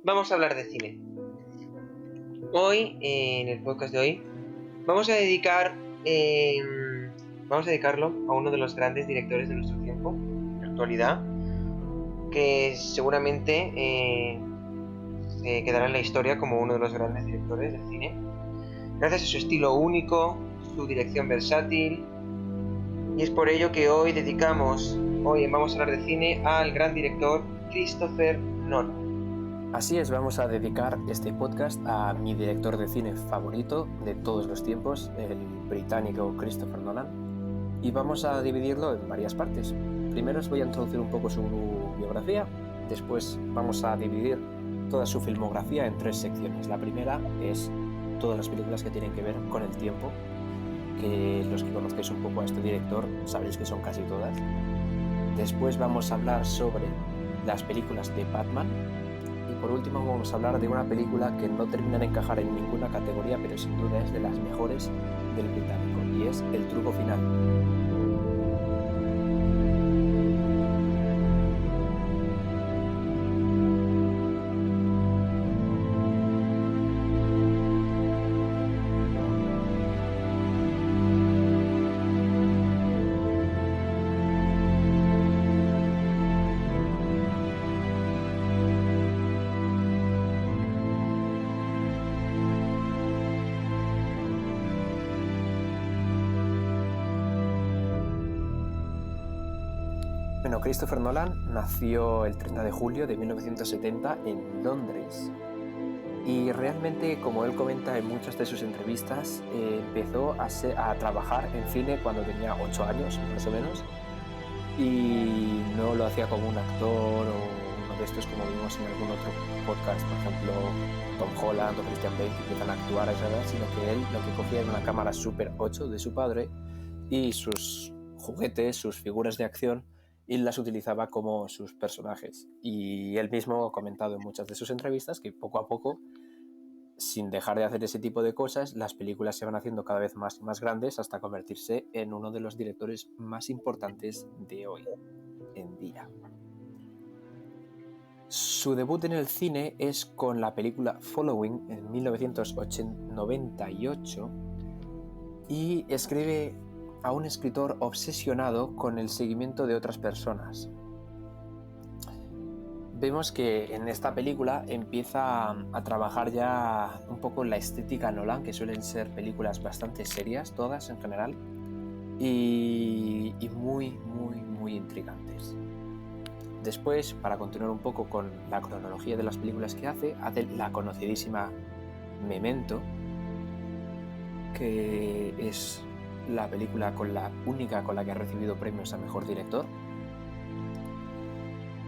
vamos a hablar de cine. Hoy, en el podcast de hoy, vamos a dedicar, vamos a dedicarlo a uno de los grandes directores de nuestro tiempo, en la actualidad, que seguramente se quedará en la historia como uno de los grandes directores del cine, gracias a su estilo único, su dirección versátil, y es por ello que hoy Vamos a hablar de cine, al gran director Christopher Nolan. Así es, vamos a dedicar este podcast a mi director de cine favorito de todos los tiempos, el británico Christopher Nolan, y vamos a dividirlo en varias partes. Primero os voy a introducir un poco su biografía, después vamos a dividir toda su filmografía en tres secciones. La primera es todas las películas que tienen que ver con el tiempo, que los que conozcáis un poco a este director sabréis que son casi todas. Después vamos a hablar sobre las películas de Batman. Y por último vamos a hablar de una película que no termina de encajar en ninguna categoría, pero sin duda es de las mejores del británico, y es El truco final. Bueno, Christopher Nolan nació el 30 de julio de 1970 en Londres. Y realmente, como él comenta en muchas de sus entrevistas, empezó a trabajar en cine cuando tenía 8 años, más o menos, y no lo hacía como un actor o uno de estos como vimos en algún otro podcast, por ejemplo Tom Holland o Christian Bale, que empiezan a actuar a esa edad, sino que él lo que cogía era una cámara Super 8 de su padre y sus juguetes, sus figuras de acción, y las utilizaba como sus personajes. Y él mismo ha comentado en muchas de sus entrevistas que poco a poco, sin dejar de hacer ese tipo de cosas, las películas se van haciendo cada vez más y más grandes hasta convertirse en uno de los directores más importantes de hoy en día. Su debut en el cine es con la película Following en 1998 y escribe a un escritor obsesionado con el seguimiento de otras personas. Vemos que en esta película empieza a trabajar ya un poco la estética Nolan, que suelen ser películas bastante serias, todas en general, y muy intrigantes. Después, para continuar un poco con la cronología de las películas que hace la conocidísima Memento, que es la película única con la que ha recibido premios a Mejor Director,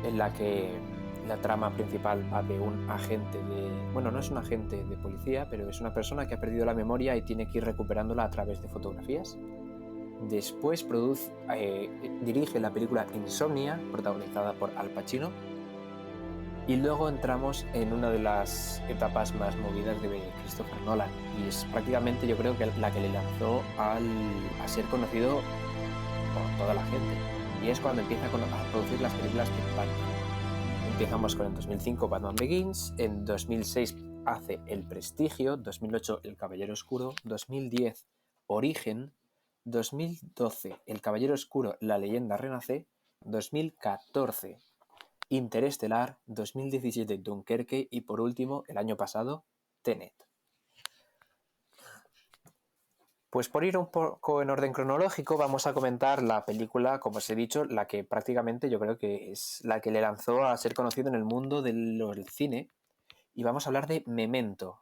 en la que la trama principal va de un agente no es un agente de policía, pero es una persona que ha perdido la memoria y tiene que ir recuperándola a través de fotografías. Después dirige la película Insomnia, protagonizada por Al Pacino. Y luego entramos en una de las etapas más movidas de Christopher Nolan, y es prácticamente, yo creo, que la que le lanzó a ser conocido por toda la gente. Y es cuando empieza a producir las películas de Batman. Empezamos con en 2005 Batman Begins, en 2006 hace El Prestigio, 2008 El Caballero Oscuro, 2010 Origen, 2012 El Caballero Oscuro, La Leyenda Renace, 2014 Interestelar, 2017 Dunkerque y por último, el año pasado, Tenet. Pues por ir un poco en orden cronológico, vamos a comentar la película, como os he dicho, la que prácticamente yo creo que es la que le lanzó a ser conocido en el mundo del cine, y vamos a hablar de Memento.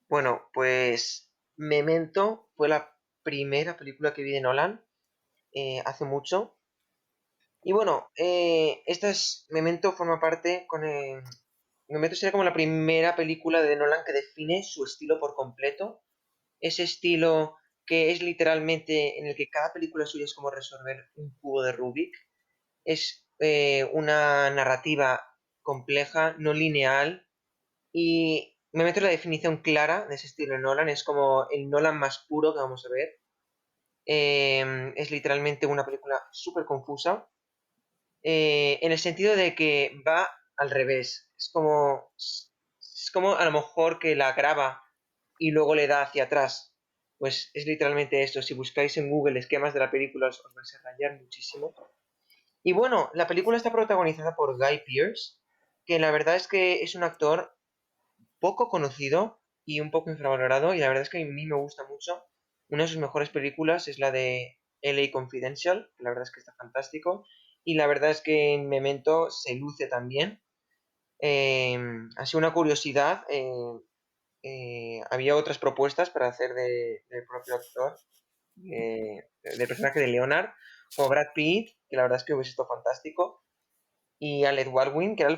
Bueno, pues Memento fue la primera película que vi de Nolan hace mucho. Y bueno, Memento forma parte Memento sería como la primera película de Nolan que define su estilo por completo. Ese estilo que es literalmente en el que cada película suya es como resolver un cubo de Rubik. Es una narrativa compleja, no lineal, y me meto en la definición clara de ese estilo de Nolan. Es como el Nolan más puro que vamos a ver. Es literalmente una película súper confusa. En el sentido de que va al revés. Es como a lo mejor que la graba y luego le da hacia atrás. Pues es literalmente esto. Si buscáis en Google esquemas de la película os vais a rayar muchísimo. Y bueno, la película está protagonizada por Guy Pearce, que la verdad es que es un actor poco conocido y un poco infravalorado, y la verdad es que a mí me gusta mucho. Una de sus mejores películas es la de LA Confidential, que la verdad es que está fantástico, y la verdad es que en Memento se luce también. Ha sido una curiosidad, había otras propuestas para hacer del propio actor, del personaje de Leonard, como Brad Pitt, que la verdad es que hubiese estado fantástico, y Alec Baldwin, que era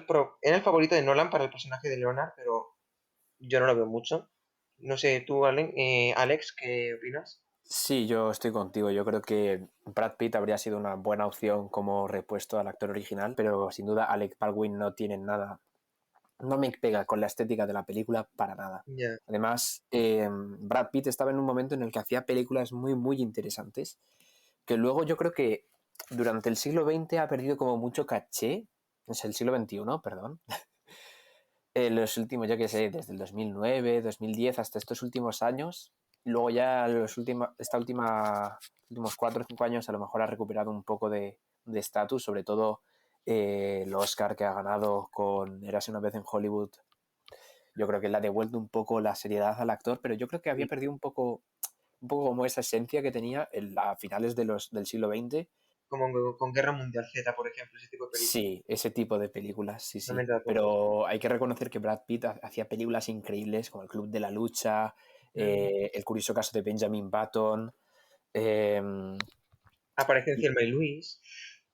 el favorito de Nolan para el personaje de Leonard, pero yo no lo veo mucho. No sé, tú, Alex, ¿qué opinas? Sí, yo estoy contigo. Yo creo que Brad Pitt habría sido una buena opción como repuesto al actor original, pero sin duda Alec Baldwin no tiene nada, no me pega con la estética de la película para nada. Ya, Además, Brad Pitt estaba en un momento en el que hacía películas muy, muy interesantes, que luego yo creo que durante el siglo XX ha perdido como mucho caché, es el siglo XXI, perdón, los últimos, yo qué sé, desde el 2009, 2010 hasta estos últimos años. Luego ya últimos 4 o 5 años a lo mejor ha recuperado un poco de estatus, sobre todo el Oscar que ha ganado con Érase una vez en Hollywood. Yo creo que le ha devuelto un poco la seriedad al actor, pero yo creo que había sí, perdido un poco como esa esencia que tenía a finales del siglo XX. como con Guerra Mundial Z, por ejemplo, ese tipo de películas. Sí, ese tipo de películas, sí, sí. Totalmente de acuerdo. Pero hay que reconocer que Brad Pitt hacía películas increíbles como El Club de la Lucha, Mm. El curioso caso de Benjamin Button, eh, Aparece en y Thelma y Luis.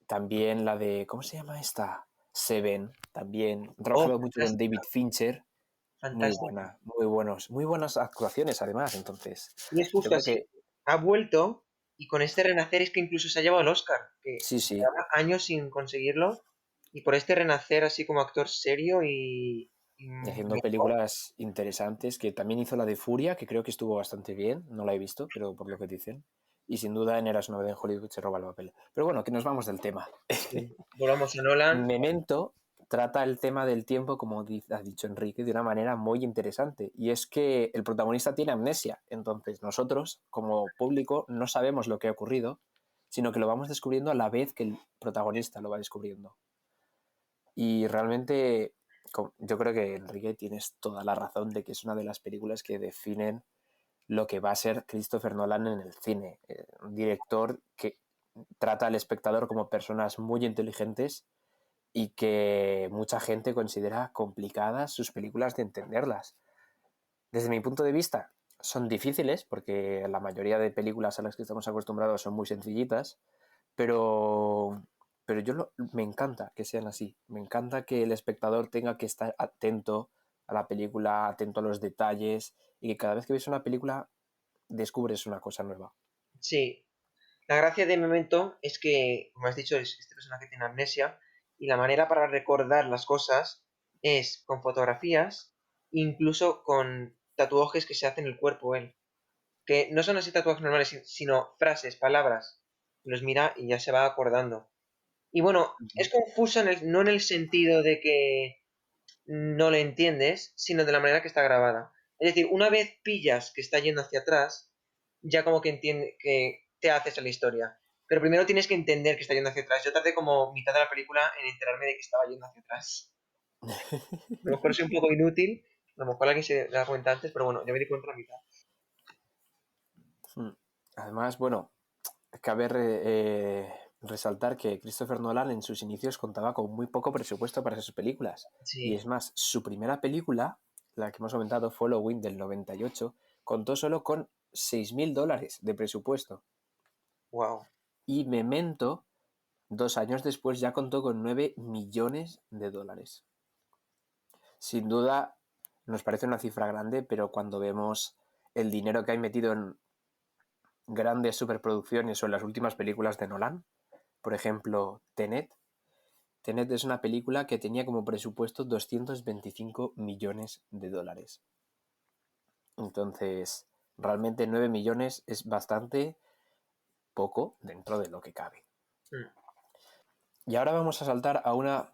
también la de, ¿cómo se llama esta? Seven, también. He Oh, trabajado mucho con fantástica, David Fincher, muy fantástica. buena, muy buenas actuaciones además, entonces. Y es Yo justo creo así. que Ha vuelto y con este renacer es que incluso se ha llevado el Oscar, que sí, sí, llevaba años sin conseguirlo. Y por este renacer así como actor serio y y haciendo mejor. películas interesantes, que también hizo la de Furia, que creo que estuvo bastante bien, no la he visto, pero por lo que dicen. Y sin duda en Eras una vez en Hollywood se roba el papel. Pero bueno, que nos vamos del tema. Sí. Volvamos a Nolan. Memento trata el tema del tiempo, como ha dicho Enrique, de una manera muy interesante. Y es que el protagonista tiene amnesia. Entonces nosotros, como público, no sabemos lo que ha ocurrido, sino que lo vamos descubriendo a la vez que el protagonista lo va descubriendo. Y realmente yo creo que Enrique tienes toda la razón de que es una de las películas que definen lo que va a ser Christopher Nolan en el cine. Un director que trata al espectador como personas muy inteligentes y que mucha gente considera complicadas sus películas de entenderlas. Desde mi punto de vista, son difíciles porque la mayoría de películas a las que estamos acostumbrados son muy sencillitas, pero, me encanta que sean así. Me encanta que el espectador tenga que estar atento a la película, atento a los detalles y que cada vez que ves una película descubres una cosa nueva. Sí, la gracia de Memento es que, como has dicho, este personaje tiene amnesia y la manera para recordar las cosas es con fotografías, incluso con tatuajes que se hacen en el cuerpo él. Que no son así tatuajes normales, sino frases, palabras. Los mira y ya se va acordando. Y bueno, es confuso no en el sentido de que no le entiendes, sino de la manera que está grabada. Es decir, una vez pillas que está yendo hacia atrás, ya como que entiende que te haces a la historia. Pero primero tienes que entender que está yendo hacia atrás. Yo tardé como mitad de la película en enterarme de que estaba yendo hacia atrás. A lo mejor soy un poco inútil, a lo mejor alguien se da cuenta antes, pero bueno, ya me di cuenta a la mitad. Además, bueno, cabe resaltar que Christopher Nolan en sus inicios contaba con muy poco presupuesto para sus películas. Y Sí, es más, su primera película, la que hemos comentado, Following del 98, contó solo con $6.000 de presupuesto. wow. Y Memento, 2 años después, ya contó con $9 millones. Sin duda, nos parece una cifra grande, pero cuando vemos el dinero que hay metido en grandes superproducciones o en las últimas películas de Nolan, por ejemplo, Tenet. Tenet es una película que tenía como presupuesto $225 millones. Entonces, realmente 9 millones es bastante poco dentro de lo que cabe. Mm. Y ahora vamos a saltar a una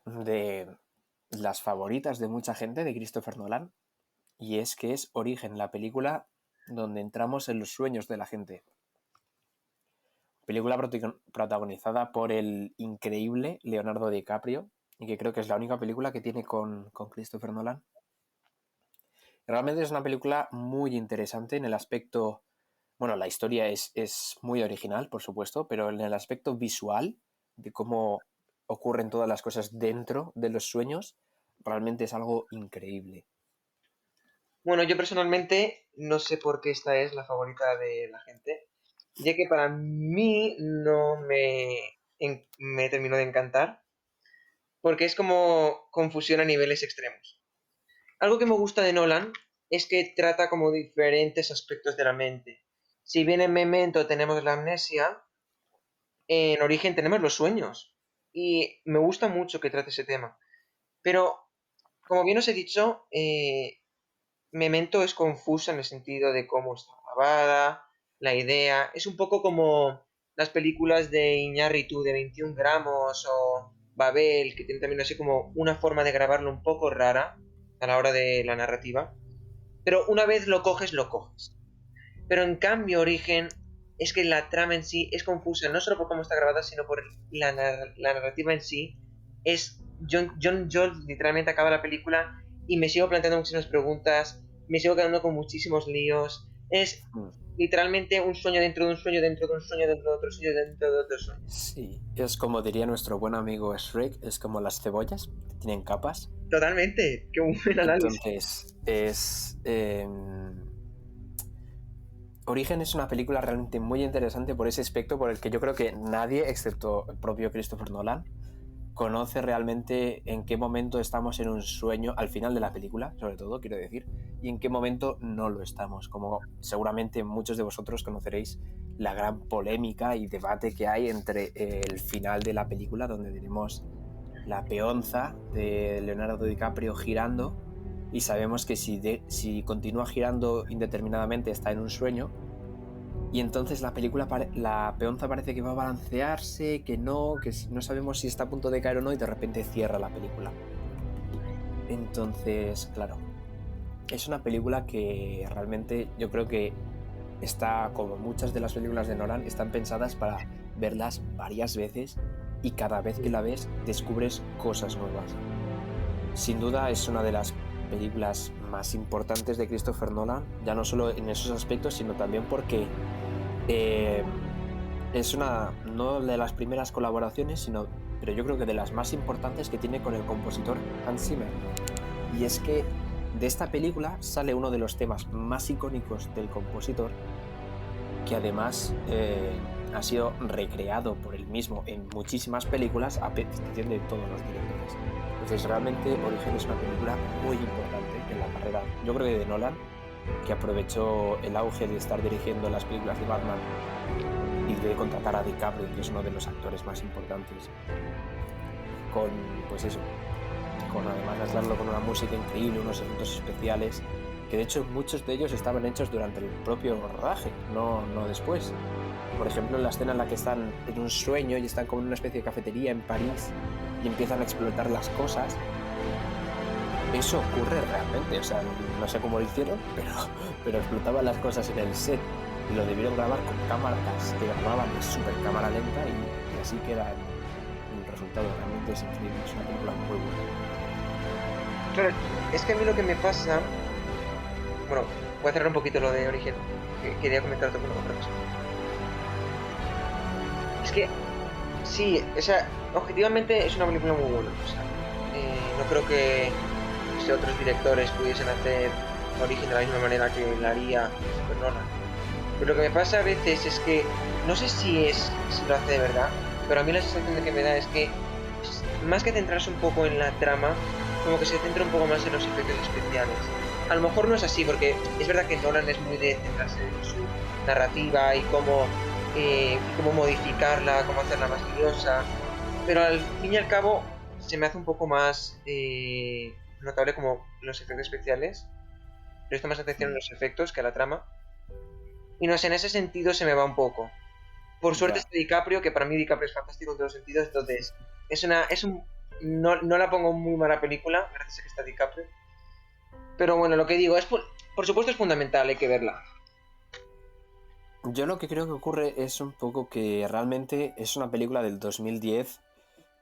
las favoritas de mucha gente de Christopher Nolan, y es que es Origen, la película donde entramos en los sueños de la gente. Película protagonizada por el increíble Leonardo DiCaprio, y que creo que es la única película que tiene con Christopher Nolan. Realmente es una película muy interesante en el aspecto... Bueno, la historia es muy original, por supuesto, pero en el aspecto visual, de cómo ocurren todas las cosas dentro de los sueños, realmente es algo increíble. Bueno, yo personalmente no sé por qué esta es la favorita de la gente, ya que para mí no me terminó de encantar, porque es como confusión a niveles extremos. Algo que me gusta de Nolan es que trata como diferentes aspectos de la mente. Si bien en Memento tenemos la amnesia, en Origen tenemos los sueños. Y me gusta mucho que trate ese tema. Pero, como bien os he dicho, Memento es confusa en el sentido de cómo está grabada, la idea. Es un poco como las películas de Iñárritu de 21 gramos o Babel, que tienen también así como una forma de grabarlo un poco rara a la hora de la narrativa. Pero una vez lo coges, lo coges. Pero en cambio, Origen es que la trama en sí es confusa, no solo por cómo está grabada, sino por la narrativa en sí. Yo literalmente acabo la película y me sigo planteando muchísimas preguntas, me sigo quedando con muchísimos líos. Es literalmente un sueño dentro de un sueño, dentro de un sueño, dentro de otro sueño, dentro de otro sueño. Sí, es como diría nuestro buen amigo Shrek, es como las cebollas, que tienen capas. Totalmente, qué buen análisis. Entonces, Origen es una película realmente muy interesante por ese aspecto por el que yo creo que nadie, excepto el propio Christopher Nolan, conoce realmente en qué momento estamos en un sueño, al final de la película, sobre todo, quiero decir, y en qué momento no lo estamos. Como seguramente muchos de vosotros conoceréis la gran polémica y debate que hay entre el final de la película, donde tenemos la peonza de Leonardo DiCaprio girando, y sabemos que si continúa girando indeterminadamente está en un sueño, y entonces la la peonza parece que va a balancearse, que no sabemos si está a punto de caer o no, y de repente cierra la película. Entonces, claro, es una película que realmente yo creo que está, como muchas de las películas de Nolan, están pensadas para verlas varias veces, y cada vez que la ves descubres cosas nuevas. Sin duda es una de las películas más importantes de Christopher Nolan, ya no solo en esos aspectos, sino también porque es una, no de las primeras colaboraciones, pero yo creo que de las más importantes que tiene con el compositor Hans Zimmer. Y es que de esta película sale uno de los temas más icónicos del compositor, que además ha sido recreado por él mismo en muchísimas películas a petición de todos los directores. Entonces realmente Origen es una película muy importante en la carrera, yo creo que de Nolan, que aprovechó el auge de estar dirigiendo las películas de Batman y de contratar a DiCaprio, que es uno de los actores más importantes, con, pues eso, con además hacerlo con una música increíble, unos efectos especiales, que de hecho muchos de ellos estaban hechos durante el propio rodaje, no después. Por ejemplo, en la escena en la que están en un sueño y están como en una especie de cafetería en París y empiezan a explotar las cosas, eso ocurre realmente, o sea, no sé cómo lo hicieron, pero explotaban las cosas en el set y lo debieron grabar con cámaras que grababan en super cámara lenta, y así queda el resultado. Realmente es increíble, es una película muy buena. Claro, es que a mí lo que me pasa... Bueno, voy a cerrar un poquito lo de Origen, que quería comentar otra cosa. Es que, sí, o sea, objetivamente es una película muy buena. O sea, no creo que otros directores pudiesen hacer Origen de la misma manera que la haría Christopher Nolan. Pero lo que me pasa a veces es que, no sé si lo hace de verdad, pero a mí la sensación que me da es que, más que centrarse un poco en la trama, como que se centra un poco más en los efectos especiales. A lo mejor no es así, porque es verdad que Nolan es muy de centrarse en su narrativa y cómo modificarla, cómo hacerla más liosa, pero al fin y al cabo se me hace un poco más notable como los efectos especiales. Presto más atención en los efectos que a la trama. Y no sé, en ese sentido se me va un poco. Por suerte Ya. está DiCaprio, que para mí DiCaprio es fantástico en todos los sentidos, entonces es no la pongo muy mala película, gracias a que está DiCaprio. Pero bueno, lo que digo, por supuesto es fundamental, hay que verla. Yo lo que creo que ocurre es un poco que realmente es una película del 2010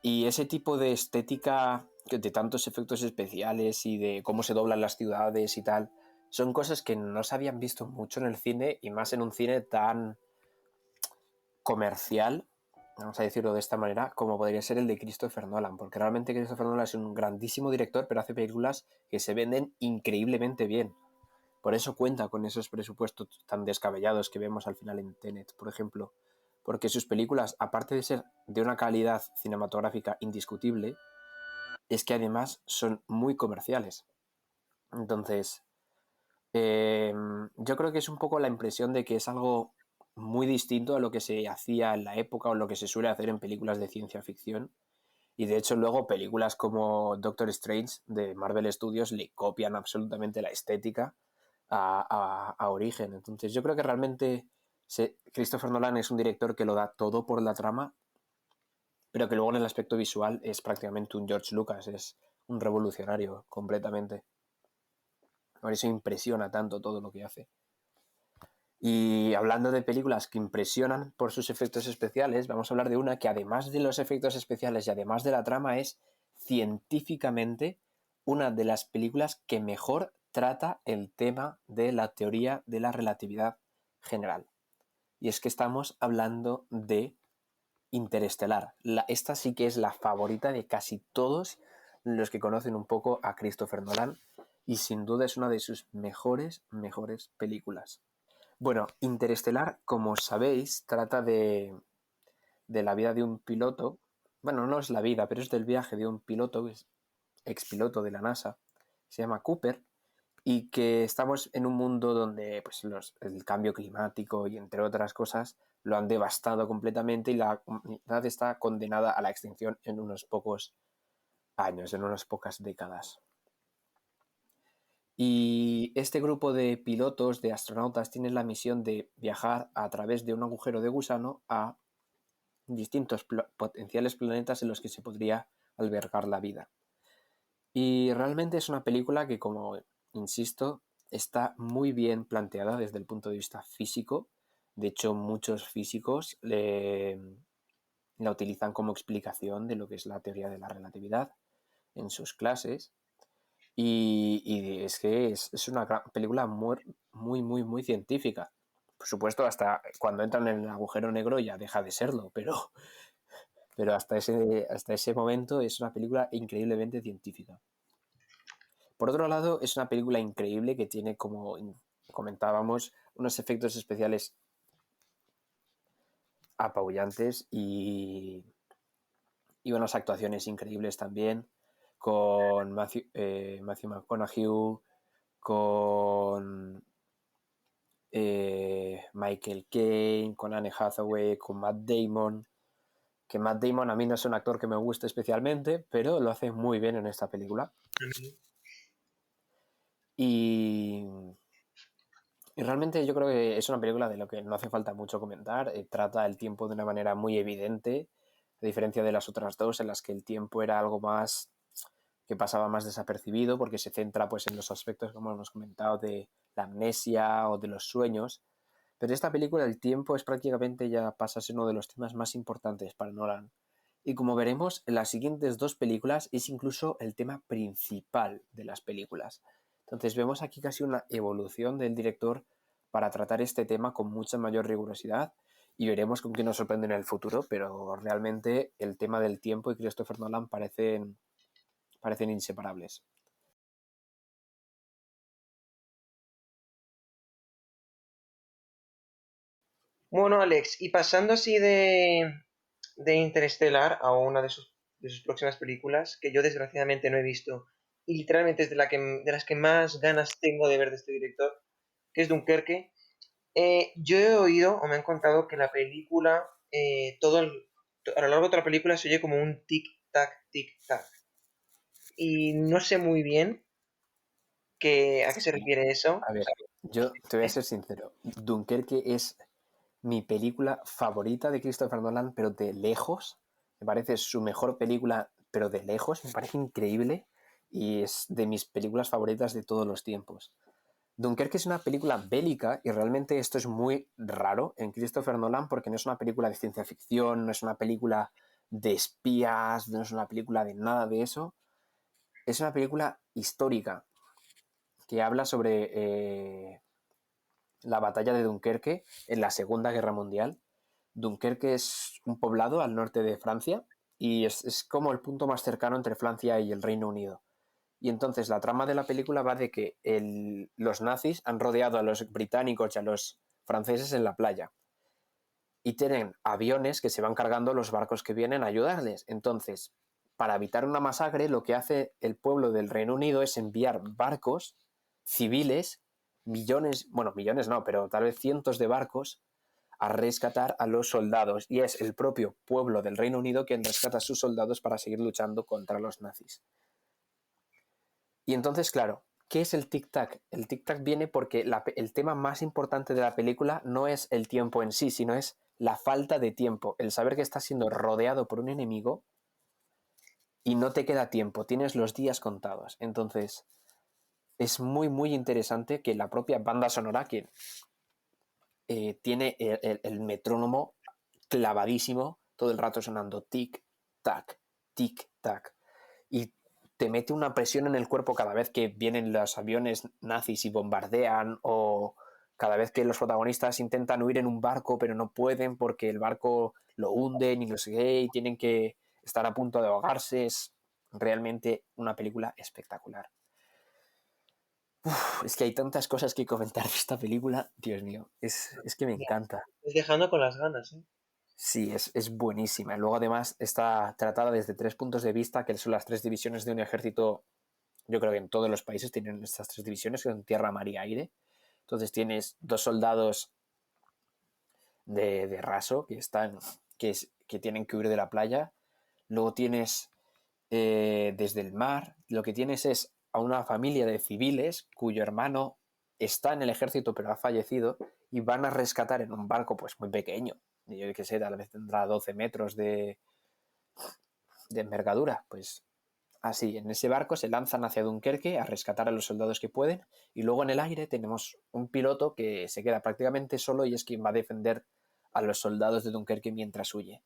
y ese tipo de estética de tantos efectos especiales y de cómo se doblan las ciudades y tal, son cosas que no se habían visto mucho en el cine y más en un cine tan comercial, vamos a decirlo de esta manera, como podría ser el de Christopher Nolan, porque realmente Christopher Nolan es un grandísimo director, pero hace películas que se venden increíblemente bien. Por eso cuenta con esos presupuestos tan descabellados que vemos al final en Tenet, por ejemplo. Porque sus películas, aparte de ser de una calidad cinematográfica indiscutible, es que además son muy comerciales. Entonces, yo creo que es un poco la impresión de que es algo muy distinto a lo que se hacía en la época o lo que se suele hacer en películas de ciencia ficción. Y de hecho luego películas como Doctor Strange de Marvel Studios le copian absolutamente la estética a Origen. Entonces yo creo que realmente Christopher Nolan es un director que lo da todo por la trama, pero que luego en el aspecto visual es prácticamente un George Lucas, es un revolucionario completamente. Por eso impresiona tanto todo lo que hace. Y hablando de películas que impresionan por sus efectos especiales, vamos a hablar de una que además de los efectos especiales y además de la trama es científicamente una de las películas que mejor trata el tema de la teoría de la relatividad general. Y es que estamos hablando de Interestelar. Esta sí que es la favorita de casi todos los que conocen un poco a Christopher Nolan y sin duda es una de sus mejores películas. Bueno, Interestelar, como sabéis, trata de la vida de un piloto. Bueno, no es la vida, pero es del viaje de un piloto, es expiloto de la NASA, se llama Cooper, y que estamos en un mundo donde pues, el cambio climático y entre otras cosas lo han devastado completamente y la humanidad está condenada a la extinción en unos pocos años, en unas pocas décadas. Y este grupo de pilotos, de astronautas, tiene la misión de viajar a través de un agujero de gusano a distintos potenciales planetas en los que se podría albergar la vida. Y realmente es una película que, como insisto, está muy bien planteada desde el punto de vista físico. De hecho, muchos físicos la utilizan como explicación de lo que es la teoría de la relatividad en sus clases. Y es que es una película muy científica. Por supuesto, hasta cuando entran en el agujero negro ya deja de serlo, pero hasta ese momento es una película increíblemente científica. Por otro lado, es una película increíble que tiene, como comentábamos, unos efectos especiales apabullantes y unas actuaciones increíbles también, con Matthew McConaughey, con Michael Caine, con Anne Hathaway, con Matt Damon, que Matt Damon a mí no es un actor que me guste especialmente, pero lo hace muy bien en esta película. Y, y realmente yo creo que es una película de lo que no hace falta mucho comentar. Trata el tiempo de una manera muy evidente, a diferencia de las otras dos, en las que el tiempo era algo más que pasaba más desapercibido, porque se centra pues en los aspectos, como hemos comentado, de la amnesia o de los sueños. Pero esta película, el tiempo es prácticamente ya pasa a ser uno de los temas más importantes para Nolan. Y como veremos, en las siguientes dos películas es incluso el tema principal de las películas. Entonces vemos aquí casi una evolución del director para tratar este tema con mucha mayor rigurosidad y veremos con qué nos sorprende en el futuro, pero realmente el tema del tiempo y Christopher Nolan parecen inseparables. Bueno, Alex, y pasando así de Interestelar a una de sus próximas películas, que yo desgraciadamente no he visto, y literalmente es de las que más ganas tengo de ver de este director, que es Dunkerque. Yo he oído o me han contado que la película, a lo largo de la película se oye como un tic-tac, tic-tac. Y no sé muy bien a qué se Sí. refiere eso. A ver, yo te voy a ¿Eh? ser sincero. Dunkerque es mi película favorita de Christopher Nolan, pero de lejos. Me parece su mejor película pero de lejos me parece increíble y es de mis películas favoritas de todos los tiempos. Dunkerque es una película bélica y realmente esto es muy raro en Christopher Nolan porque no es una película de ciencia ficción, no es una película de espías, no es una película de nada de eso. Es una película histórica que habla sobre la batalla de Dunkerque en la Segunda Guerra Mundial. Dunkerque es un poblado al norte de Francia y es como el punto más cercano entre Francia y el Reino Unido. Y entonces la trama de la película va de que los nazis han rodeado a los británicos y a los franceses en la playa y tienen aviones que se van cargando los barcos que vienen a ayudarles. Entonces, para evitar una masacre, lo que hace el pueblo del Reino Unido es enviar barcos civiles, millones, bueno, millones no, pero tal vez cientos de barcos, a rescatar a los soldados. Y es el propio pueblo del Reino Unido quien rescata a sus soldados para seguir luchando contra los nazis. Y entonces, claro, ¿qué es el tic-tac? El tic-tac viene porque el tema más importante de la película no es el tiempo en sí, sino es la falta de tiempo, el saber que estás siendo rodeado por un enemigo y no te queda tiempo, tienes los días contados. Entonces, es muy, muy interesante que la propia banda sonora, que tiene el metrónomo clavadísimo, todo el rato sonando tic-tac, tic-tac, y te mete una presión en el cuerpo cada vez que vienen los aviones nazis y bombardean, o cada vez que los protagonistas intentan huir en un barco pero no pueden porque el barco lo hunden y no sé qué, y tienen que estar a punto de ahogarse. Es realmente una película espectacular. Es que hay tantas cosas que comentar de esta película, Dios mío, es que me Ya, encanta. me estás dejando con las ganas, ¿eh? Sí, es buenísima. Luego además está tratada desde tres puntos de vista, que son las tres divisiones de un ejército. Yo creo que en todos los países tienen estas tres divisiones, que son tierra, mar y aire. Entonces tienes dos soldados de raso que tienen que huir de la playa. Luego tienes desde el mar, lo que tienes es a una familia de civiles cuyo hermano está en el ejército pero ha fallecido y van a rescatar en un barco pues muy pequeño. Yo que sé, tal vez tendrá 12 metros de envergadura. Pues así, en ese barco se lanzan hacia Dunkerque a rescatar a los soldados que pueden y luego en el aire tenemos un piloto que se queda prácticamente solo y es quien va a defender a los soldados de Dunkerque mientras huye.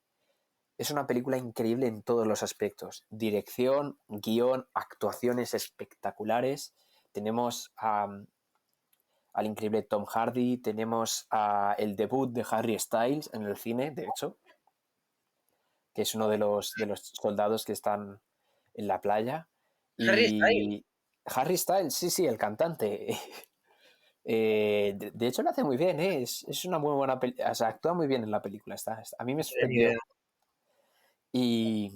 Es una película increíble en todos los aspectos. Dirección, guión, actuaciones espectaculares. Tenemos al increíble Tom Hardy, tenemos el debut de Harry Styles en el cine, de hecho, que es uno de los soldados que están en la playa. Harry Styles. Y Harry Styles, sí, sí, el cantante. De hecho lo hace muy bien, ¿eh? Es una muy buena película, o sea, actúa muy bien en la película, a mí me No tenía ni idea. sorprendió. Y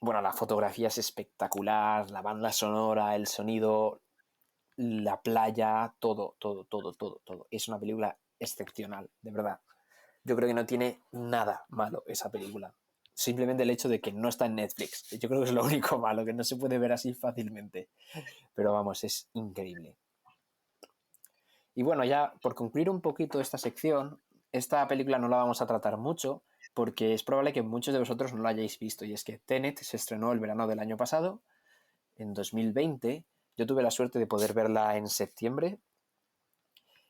bueno, la fotografía es espectacular, la banda sonora, el sonido, la playa, todo, todo, todo, todo, todo. Es una película excepcional, de verdad. Yo creo que no tiene nada malo esa película. Simplemente el hecho de que no está en Netflix. Yo creo que es lo único malo, que no se puede ver así fácilmente. Pero vamos, es increíble. Y bueno, ya por concluir un poquito esta sección, esta película no la vamos a tratar mucho porque es probable que muchos de vosotros no la hayáis visto. Y es que Tenet se estrenó el verano del año pasado, en 2020. Yo tuve la suerte de poder verla en septiembre.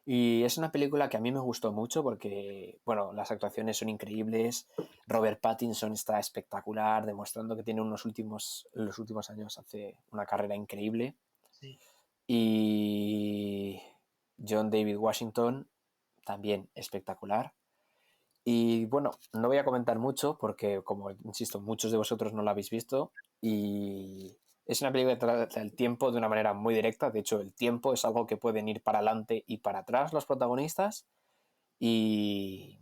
Y es una película que a mí me gustó mucho porque, bueno, las actuaciones son increíbles. Robert Pattinson está espectacular, demostrando que tiene en los últimos años hace una carrera increíble. Sí. Y John David Washington también espectacular. Y bueno, no voy a comentar mucho porque, como insisto, muchos de vosotros no la habéis visto. Y es una película que trata el tiempo de una manera muy directa. De hecho, el tiempo es algo que pueden ir para adelante y para atrás los protagonistas. Y,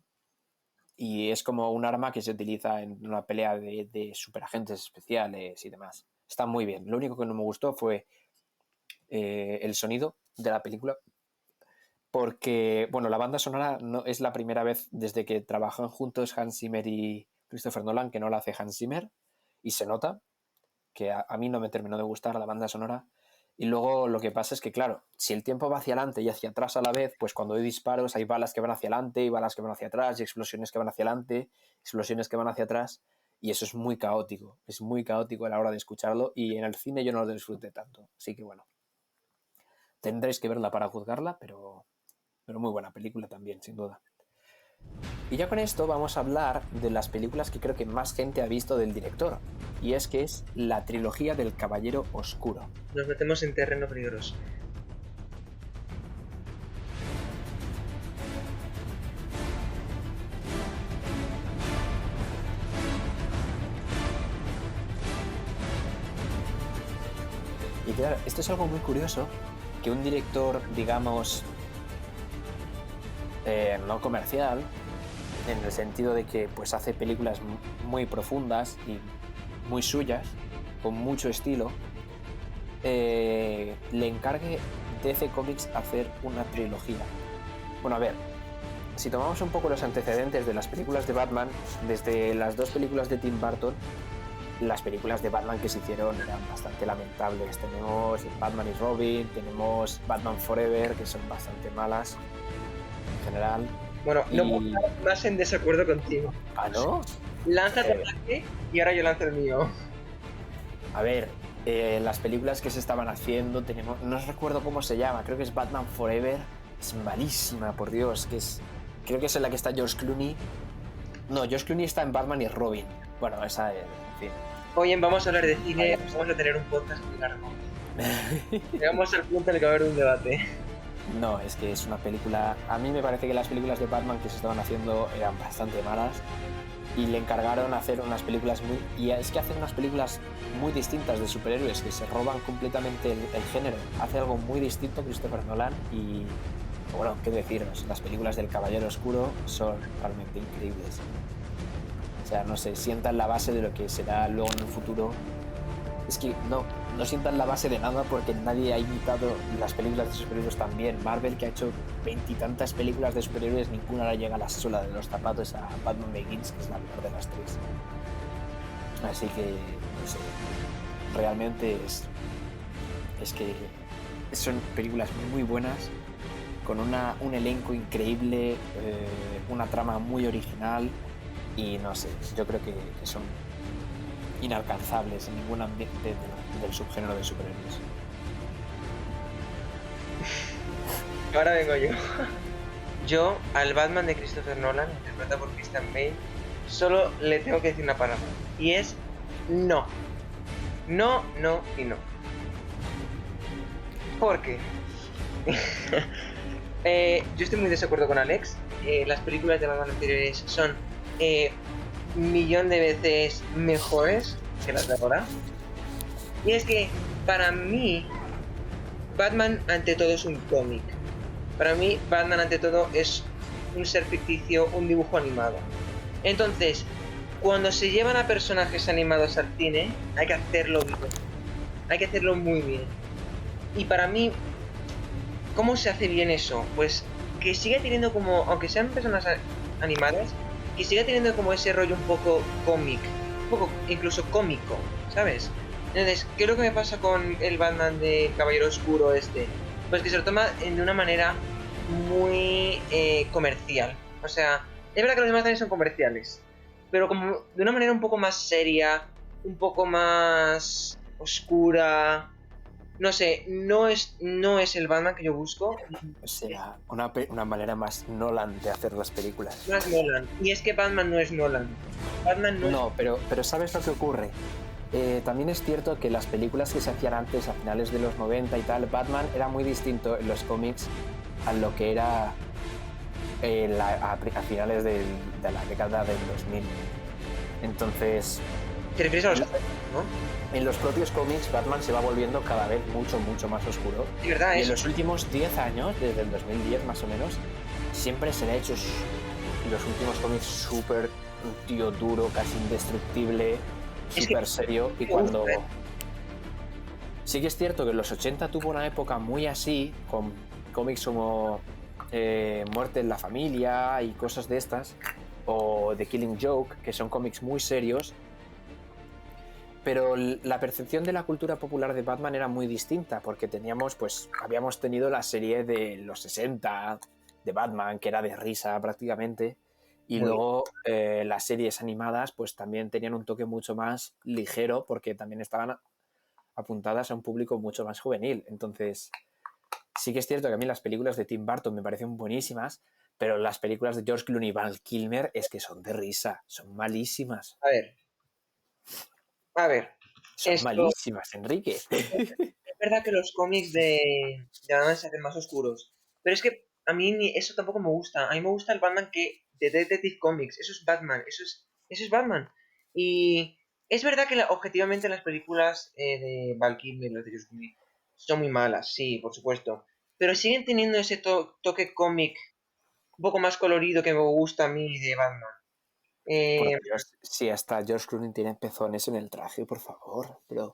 y es como un arma que se utiliza en una pelea de superagentes especiales y demás. Está muy bien. Lo único que no me gustó fue el sonido de la película, porque, bueno, la banda sonora no es la primera vez desde que trabajan juntos Hans Zimmer y Christopher Nolan que no la hace Hans Zimmer, y se nota que a mí no me terminó de gustar la banda sonora. Y luego lo que pasa es que, claro, si el tiempo va hacia adelante y hacia atrás a la vez, pues cuando hay disparos hay balas que van hacia adelante y balas que van hacia atrás y explosiones que van hacia adelante, explosiones que van hacia atrás, y eso es muy caótico a la hora de escucharlo, y en el cine yo no lo disfruté tanto, así que bueno, tendréis que verla para juzgarla, pero muy buena película también, sin duda. Y ya con esto vamos a hablar de las películas que creo que más gente ha visto del director, y es que es la trilogía del Caballero Oscuro. Nos metemos en terreno peligroso. Y claro, esto es algo muy curioso, que un director, digamos, no comercial, en el sentido de que pues hace películas muy profundas y muy suyas, con mucho estilo, le encargue DC Comics hacer una trilogía. Bueno, a ver, si tomamos un poco los antecedentes de las películas de Batman, desde las 2 películas de Tim Burton, las películas de Batman que se hicieron eran bastante lamentables. Tenemos Batman y Robin, tenemos Batman Forever, que son bastante malas en general. Bueno, no puedo estar más en desacuerdo contigo. ¿Ah, no? Lanza tu ataque y ahora yo lanzo el mío. A ver, las películas que se estaban haciendo, tenemos, no recuerdo cómo se llama, creo que es Batman Forever, es malísima, por Dios, creo que es en la que está George Clooney. No, George Clooney está en Batman y Robin. Bueno, esa, en fin. Oye, vamos a hablar de cine, vamos a tener un podcast muy largo. Llegamos al punto en el que va a haber un debate. No, es que es una película... A mí me parece que las películas de Batman que se estaban haciendo eran bastante malas, y le encargaron hacer unas películas muy... Y es que hacen unas películas muy distintas de superhéroes, que se roban completamente el género. Hace algo muy distinto Christopher Nolan y... Bueno, qué deciros, las películas del Caballero Oscuro son realmente increíbles. O sea, no sé, sientan la base de lo que será luego en el futuro. Es que no sientan la base de nada, porque nadie ha imitado las películas de superhéroes tan bien. Marvel, que ha hecho 20 y tantas películas de superhéroes, ninguna le llega a la suela de los zapatos a Batman Begins, que es la mejor de las 3. Así que, no sé, realmente es que son películas muy buenas, con un elenco increíble, una trama muy original, y no sé, yo creo que son inalcanzables en ningún ambiente del subgénero de superhéroes. Ahora vengo yo. Yo, al Batman de Christopher Nolan, interpretado por Christian Bale, solo le tengo que decir una palabra, y es no. No, no y no. ¿Por qué? Yo estoy muy de desacuerdo con Alex. Las películas de Batman anteriores son millón de veces mejores que las de ahora. Y es que, para mí, Batman ante todo es un cómic. Para mí, Batman ante todo es un ser ficticio, un dibujo animado. Entonces, cuando se llevan a personajes animados al cine, hay que hacerlo bien. Hay que hacerlo muy bien. Y para mí, ¿cómo se hace bien eso? Pues que siga teniendo como, aunque sean personas animadas, que siga teniendo como ese rollo un poco cómic, un poco incluso cómico, ¿sabes? Entonces, ¿qué es lo que me pasa con el Batman de Caballero Oscuro este? Pues que se lo toma de una manera muy comercial. O sea, es verdad que los demás también son comerciales, pero como de una manera un poco más seria, un poco más oscura. No sé, no es el Batman que yo busco. O sea, una manera más Nolan de hacer las películas. No es Nolan. Y es que Batman no es Nolan. Batman no es... No, pero ¿sabes lo que ocurre? También es cierto que las películas que se hacían antes, a finales de los 90 y tal, Batman era muy distinto en los cómics a lo que era a finales de la década del 2000. Entonces, ¿Te refieres a los cómics, no? en los propios cómics, Batman se va volviendo cada vez mucho más oscuro. De verdad, Y en los últimos 10 años, desde el 2010 más o menos, siempre se le ha hecho los últimos cómics súper un tío duro, casi indestructible, súper serio. Y cuando... Sí que es cierto que en los 80 tuvo una época muy así, con cómics como Muerte en la Familia y cosas de estas, o The Killing Joke, que son cómics muy serios, pero la percepción de la cultura popular de Batman era muy distinta, porque habíamos tenido la serie de los 60 de Batman, que era de risa prácticamente, Y muy bien. luego las series animadas pues también tenían un toque mucho más ligero porque también estaban apuntadas a un público mucho más juvenil. Entonces, sí que es cierto que a mí las películas de Tim Burton me parecen buenísimas, pero las películas de George Clooney y Val Kilmer es que son de risa, son malísimas. A ver, a ver. Son Esto malísimas, Enrique. es verdad que los cómics de Batman se hacen más oscuros, pero es que a mí eso tampoco me gusta. A mí me gusta el Batman que de Detective Comics. Eso es Batman, eso es Batman. Y es verdad que objetivamente las películas de Val Kilmer y los de George Clooney son muy malas, sí, por supuesto. Pero siguen teniendo ese toque cómic un poco más colorido que me gusta a mí de Batman. Por Eh, Dios, si hasta George Clooney tiene pezones en el traje, por favor. Pero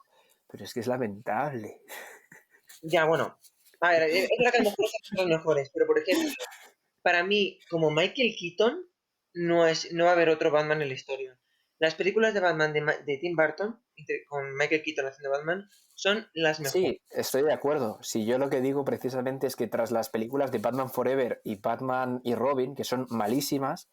es que es lamentable. ya, bueno. A ver, es verdad que a lo mejor esas son las mejores, pero por ejemplo, para mí, como Michael Keaton, no va a haber otro Batman en la historia. Las películas de Batman de Tim Burton, con Michael Keaton haciendo Batman, son las mejores. Sí, estoy de acuerdo. Si yo lo que digo precisamente es que tras las películas de Batman Forever y Batman y Robin, que son malísimas,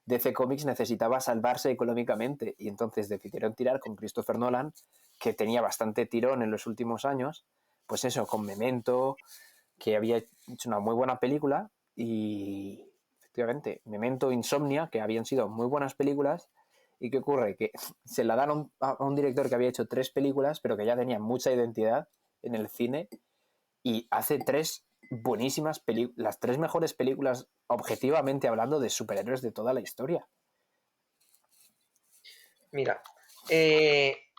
DC Comics necesitaba salvarse económicamente y entonces decidieron tirar con Christopher Nolan, que tenía bastante tirón en los últimos años, pues eso, con Memento, que había hecho una muy buena película y efectivamente Memento, Insomnia, que habían sido muy buenas películas. ¿Y qué ocurre? Que se la dan a un director que había hecho 3 películas, pero que ya tenía mucha identidad en el cine y hace 3 buenísimas películas, las 3 mejores películas objetivamente hablando de superhéroes de toda la historia. Mira,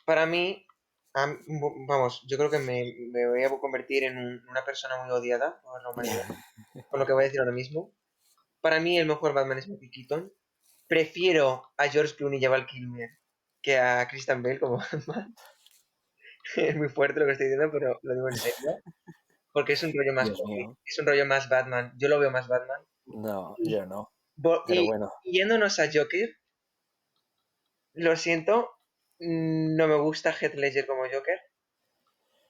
para mí, vamos, yo creo que me voy a convertir en una persona muy odiada por la humanidad, con lo que voy a decir ahora mismo. Para mí, el mejor Batman es Michael Keaton. Prefiero a George Clooney y a Val Kilmer que a Christian Bale como Batman. Es muy fuerte lo que estoy diciendo, pero lo digo en serio. Porque es un rollo más Dios cómic, mío. es un rollo más Batman. Yo lo veo más Batman. No, Y, yo no. vo- Pero y bueno, yéndonos a Joker, lo siento, no me gusta Heath Ledger como Joker.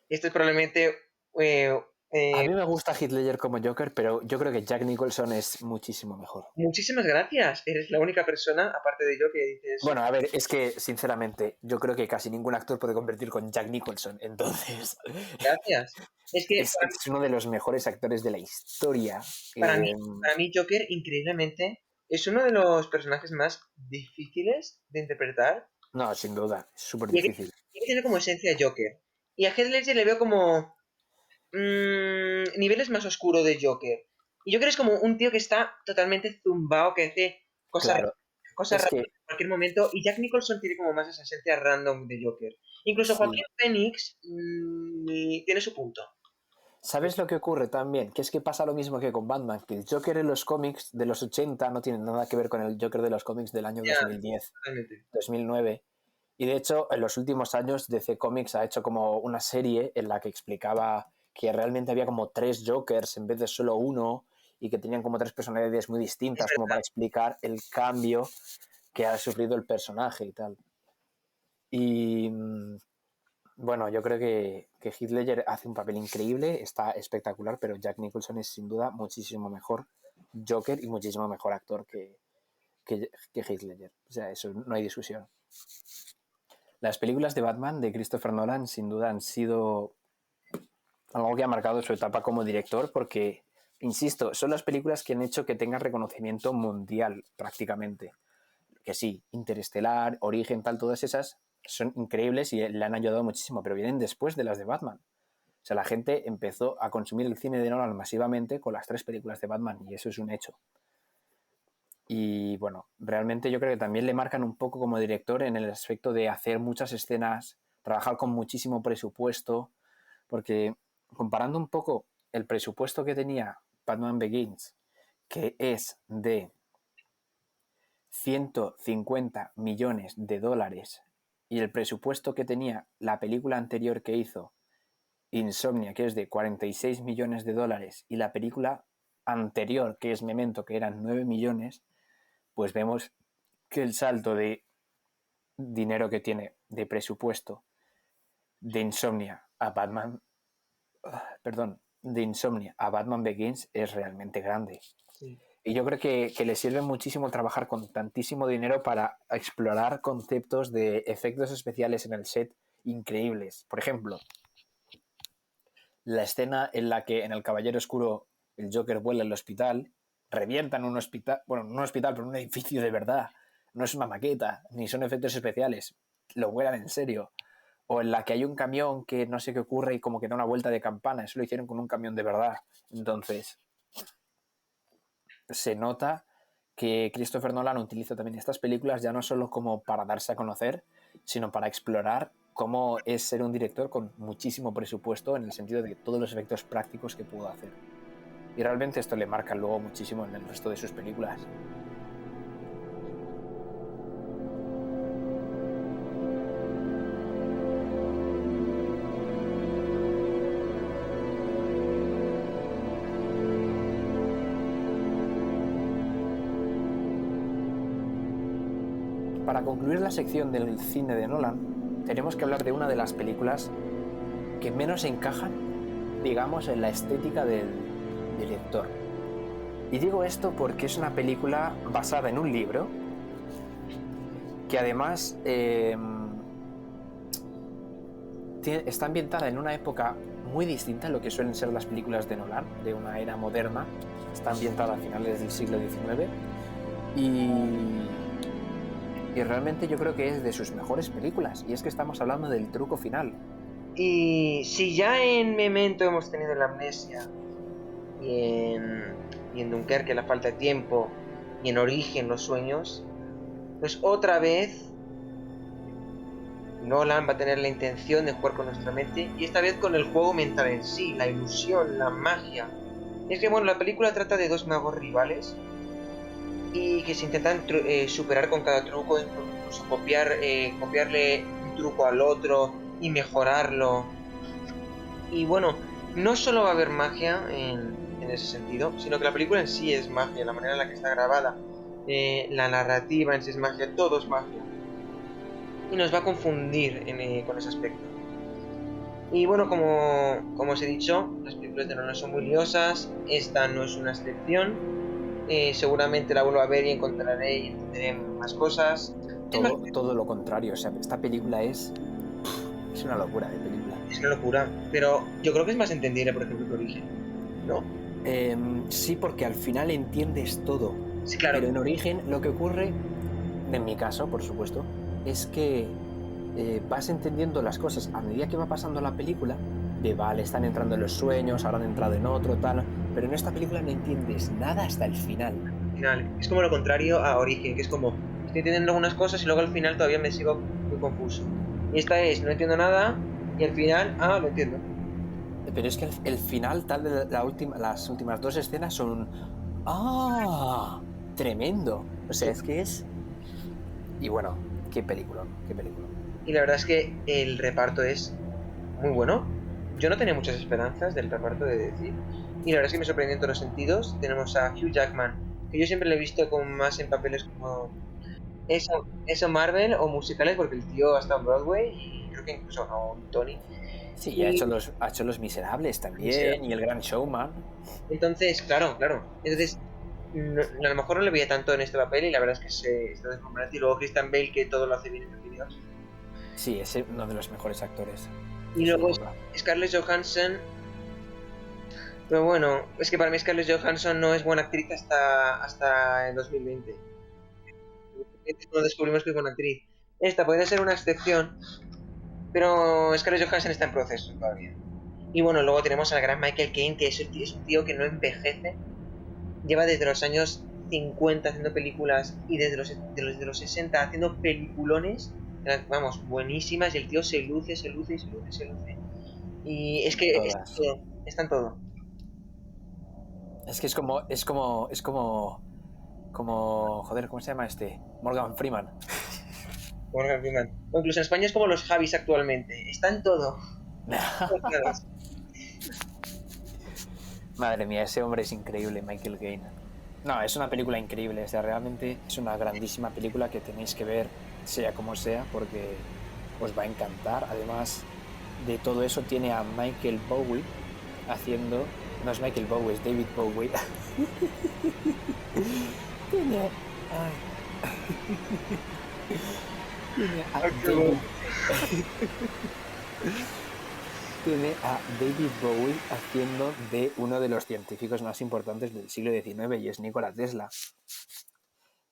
Esto es probablemente... eh, a eh, mí me gusta Heath Ledger como Joker, pero yo creo que Jack Nicholson es muchísimo mejor. muchísimas gracias. Eres la única persona, aparte de yo, que dice eso. Bueno, a ver, es que sinceramente yo creo que casi ningún actor puede competir con Jack Nicholson, entonces Gracias. Es que es uno de los mejores actores de la historia. para mí, para mí Joker, increíblemente, es uno de los personajes más difíciles de interpretar. No, sin duda, es súper Y difícil. tiene como esencia Joker. Y a Heath Ledger le veo como niveles más oscuros de Joker. Y Joker es como un tío que está totalmente zumbado, que hace cosas, Claro, cosas es raras que en cualquier momento. Y Jack Nicholson tiene como más esa esencia random de Joker. Incluso sí. Joaquín Phoenix tiene su punto. ¿Sabes lo que ocurre también? Que es que pasa lo mismo que con Batman, que el Joker en los cómics de los 80 no tiene nada que ver con el Joker de los cómics del año Ya, 2010, totalmente. 2009. Y de hecho, en los últimos años DC Comics ha hecho como una serie en la que explicaba que realmente había como 3 Jokers en vez de solo uno y que tenían como 3 personalidades muy Es distintas, como verdad. para explicar el cambio que ha sufrido el personaje y tal. Y bueno, yo creo que Heath Ledger hace un papel increíble, está espectacular, pero Jack Nicholson es sin duda muchísimo mejor Joker y muchísimo mejor actor que Heath Ledger. O sea, eso no hay discusión. Las películas de Batman de Christopher Nolan sin duda han sido algo que ha marcado su etapa como director porque, insisto, son las películas que han hecho que tengan reconocimiento mundial prácticamente. Que sí, Interestelar, Origen, tal, todas esas son increíbles y le han ayudado muchísimo, pero vienen después de las de Batman. O sea, la gente empezó a consumir el cine de Nolan masivamente con las 3 películas de Batman y eso es un hecho. Y bueno, realmente yo creo que también le marcan un poco como director en el aspecto de hacer muchas escenas, trabajar con muchísimo presupuesto, porque comparando un poco el presupuesto que tenía Batman Begins, que es de 150 millones de dólares, y el presupuesto que tenía la película anterior que hizo, Insomnia, que es de 46 millones de dólares, y la película anterior, que es Memento, que eran 9 millones, pues vemos que el salto de dinero que tiene de presupuesto de Insomnia a Batman, perdón, de Insomnia a Batman Begins es realmente grande. Sí. Y yo creo que le sirve muchísimo trabajar con tantísimo dinero para explorar conceptos de efectos especiales en el set increíbles. Por ejemplo, la escena en la que en El Caballero Oscuro el Joker vuela al hospital, revienta en un hospital, bueno, no un hospital, pero un edificio de verdad. No es una maqueta, ni son efectos especiales. Lo vuelan en serio. O en la que hay un camión que no sé qué ocurre y como que da una vuelta de campana. Eso lo hicieron con un camión de verdad. Entonces, se nota que Christopher Nolan utiliza también estas películas ya no solo como para darse a conocer, sino para explorar cómo es ser un director con muchísimo presupuesto en el sentido de todos los efectos prácticos que pudo hacer. Y realmente esto le marca luego muchísimo en el resto de sus películas. Para concluir la sección del cine de Nolan, tenemos que hablar de una de las películas que menos encajan, digamos, en la estética del director. Y digo esto porque es una película basada en un libro que además está ambientada en una época muy distinta a lo que suelen ser las películas de Nolan, de una era moderna. Está ambientada a finales del siglo XIX y realmente yo creo que es de sus mejores películas, y es que estamos hablando del Truco Final. Y si ya en Memento hemos tenido la amnesia, y en Dunkerque la falta de tiempo, y en Origen los sueños, pues otra vez Nolan va a tener la intención de jugar con nuestra mente, y esta vez con el juego mental en sí, la ilusión, la magia. Es que bueno, la película trata de dos magos rivales y que se intentan superar con cada truco, incluso copiarle un truco al otro y mejorarlo. Y bueno, no solo va a haber magia en ese sentido, sino que la película en sí es magia, la manera en la que está grabada, la narrativa en sí es magia, todo es magia. Y nos va a confundir con ese aspecto. Y bueno, como os he dicho, las películas de Nolan son muy liosas, esta no es una excepción. Seguramente la vuelvo a ver y encontraré y entenderé más cosas. Todo lo contrario, o sea, esta película es una locura de película. Es una locura, pero yo creo que es más entendible, por ejemplo, que Origen, ¿no? Sí, porque al final entiendes todo. Sí, claro. Pero en Origen lo que ocurre, en mi caso, por supuesto, es que vas entendiendo las cosas a medida que va pasando la película, de vale, están entrando en los sueños, ahora han entrado en otro, tal, pero en esta película no entiendes nada hasta el final. Es como lo contrario a Origen, que es como, estoy entendiendo algunas cosas y luego al final todavía me sigo muy confuso. Y esta es, no entiendo nada, y al final, lo entiendo. Pero es que el final, tal de las últimas dos escenas son ¡ah! Tremendo. O sea, es que es... Y bueno, qué película, qué película. Y la verdad es que el reparto es muy bueno. Yo no tenía muchas esperanzas del reparto, de decir. Y la verdad es que me sorprendió en todos los sentidos. Tenemos a Hugh Jackman, que yo siempre le he visto como más en papeles como eso Marvel o musicales, porque el tío ha estado en Broadway y creo que incluso ganó un Tony. Sí, y Y ha hecho Los Miserables también, Miserable. y El Gran Showman. Entonces, claro. Entonces, a lo mejor no le veía tanto en este papel y la verdad es que se está deslumbrante. Y luego Christian Bale, que todo lo hace bien en mi opinión. Sí, es uno de los mejores actores Y de su luego época. Scarlett Johansson. Pero bueno, es que para mí Scarlett Johansson no es buena actriz hasta el 2020. Cuando descubrimos que es buena actriz. Esta podría ser una excepción, pero Scarlett Johansson está en proceso todavía. Y bueno, luego tenemos al gran Michael Caine, que es un tío que no envejece. Lleva desde los años 50 haciendo películas y desde los 60 haciendo peliculones, vamos, buenísimas, y el tío se luce. Y es que Todas. está en todo. Es que joder, ¿cómo se llama este? Morgan Freeman. Morgan Freeman. O incluso en España es como los Javis actualmente. Está en todo. Madre mía, ese hombre es increíble, Michael Caine. No, es una película increíble, o sea, realmente es una grandísima película que tenéis que ver, sea como sea, porque os va a encantar. Además de todo eso, tiene a Michael Bowie haciendo... No es Michael Bowie, es David Bowie. Tiene, ay, tiene a Ah, qué David, bueno. tiene a David Bowie haciendo de uno de los científicos más importantes del siglo XIX y es Nikola Tesla.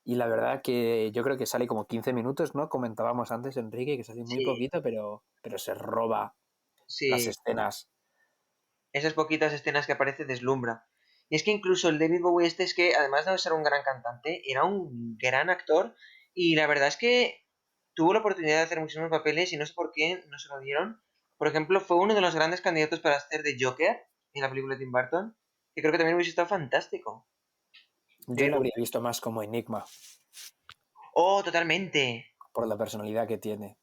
Y la verdad que yo creo que sale como 15 minutos, ¿no? Comentábamos antes, Enrique, que sale muy Sí, poquito, pero se roba las sí. escenas. Esas poquitas escenas que aparece deslumbra. Y es que incluso el David Bowie este es que, además de ser un gran cantante, era un gran actor y la verdad es que tuvo la oportunidad de hacer muchísimos papeles y no sé por qué no se lo dieron. Por ejemplo, fue uno de los grandes candidatos para hacer de Joker en la película de Tim Burton, que creo que también hubiese estado fantástico. Yo lo Pero, habría visto más como Enigma, oh, totalmente. por la personalidad que tiene,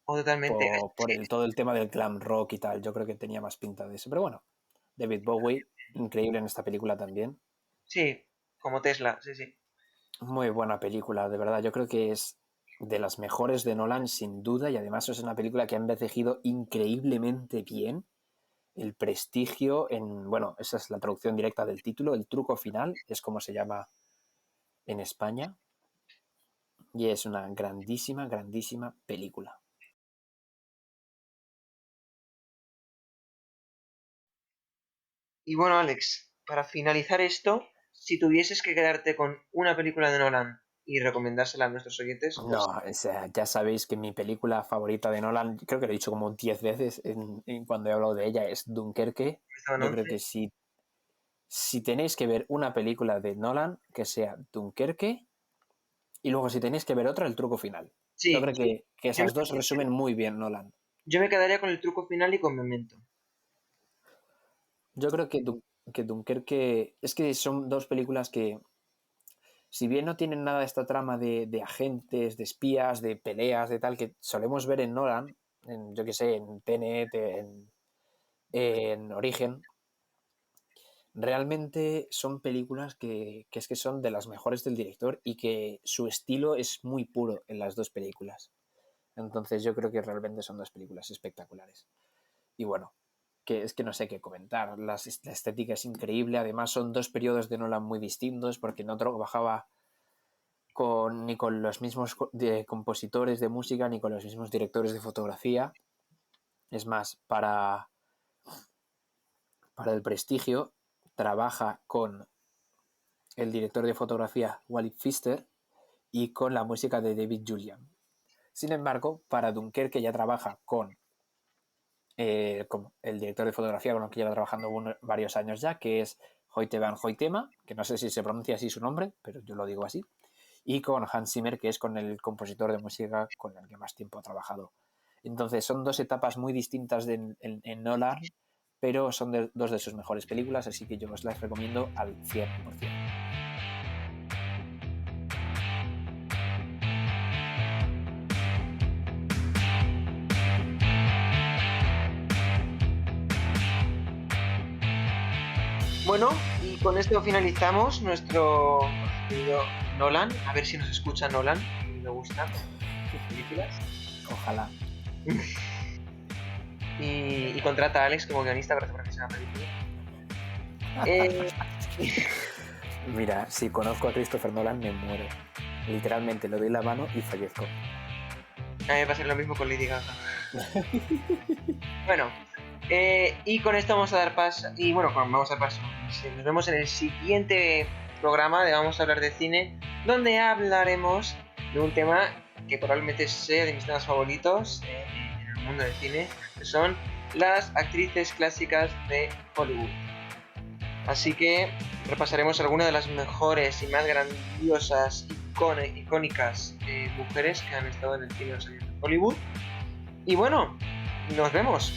Oh, totalmente. Es por que, todo el tema del glam rock y tal. Yo creo que tenía más pinta de eso. Pero bueno, David Bowie, increíble en esta película también. sí, como Tesla, sí, sí. Muy buena película, de verdad. Yo creo que es de las mejores de Nolan, sin duda, y además es una película que ha envejecido increíblemente bien. El prestigio en, bueno, esa es la traducción directa del título, el truco final es como se llama en España, y es una grandísima, grandísima película. Y bueno, Alex, para finalizar esto, si tuvieses que quedarte con una película de Nolan y recomendársela a nuestros oyentes, ¿cuál No, o sea, ya sabéis que mi película favorita de Nolan, creo que lo he dicho como 10 veces cuando he hablado de ella, es Dunkerque. estaban Yo creo 11? que si tenéis que ver una película de Nolan, que sea Dunkerque, y luego si tenéis que ver otra, El truco final. Yo Sí, creo que yo me, esas dos resumen muy bien Nolan. yo me quedaría con el truco final y con Memento. Yo creo que Dunkerque es que son dos películas que, si bien no tienen nada de esta trama de agentes, de espías, de peleas, de tal, que solemos ver en Nolan, yo que sé, en Tenet, en Origen, realmente son películas que es que son de las mejores del director y que su estilo es muy puro en las dos películas. Entonces yo creo que realmente son dos películas espectaculares. Y bueno, que es que no sé qué comentar. La estética es increíble. Además son dos periodos de Nolan muy distintos porque no trabajaba ni con los mismos compositores de música ni con los mismos directores de fotografía. Es más, para el prestigio trabaja con el director de fotografía Wally Pfister y con la música de David Julian. Sin embargo, para Dunkerque ya trabaja con el director de fotografía con el que lleva trabajando varios años ya, que es Hoyte van Hoytema, que no sé si se pronuncia así su nombre, pero yo lo digo así, y con Hans Zimmer, que es con el compositor de música con el que más tiempo ha trabajado. Entonces son dos etapas muy distintas en Nolan, pero son dos de sus mejores películas, así que yo os las recomiendo al 100%. Bueno, y con esto finalizamos nuestro querido Nolan. A ver si nos escucha Nolan. A mí me gustan sus películas. Ojalá. Y contrata a Alex como guionista para que sea una película. Eh, Mira, si conozco a Christopher Nolan me muero. Literalmente le doy la mano y fallezco. a mí me va a ser lo mismo con Lady Gaga. Bueno, y con esto vamos a dar paso. Y bueno, vamos a dar paso. Nos vemos en el siguiente programa de Vamos a hablar de cine, donde hablaremos de un tema que probablemente sea de mis temas favoritos en el mundo del cine, que son las actrices clásicas de Hollywood. Así que repasaremos algunas de las mejores y más grandiosas, icónicas mujeres que han estado en el cine de los años de Hollywood. Y bueno, nos vemos.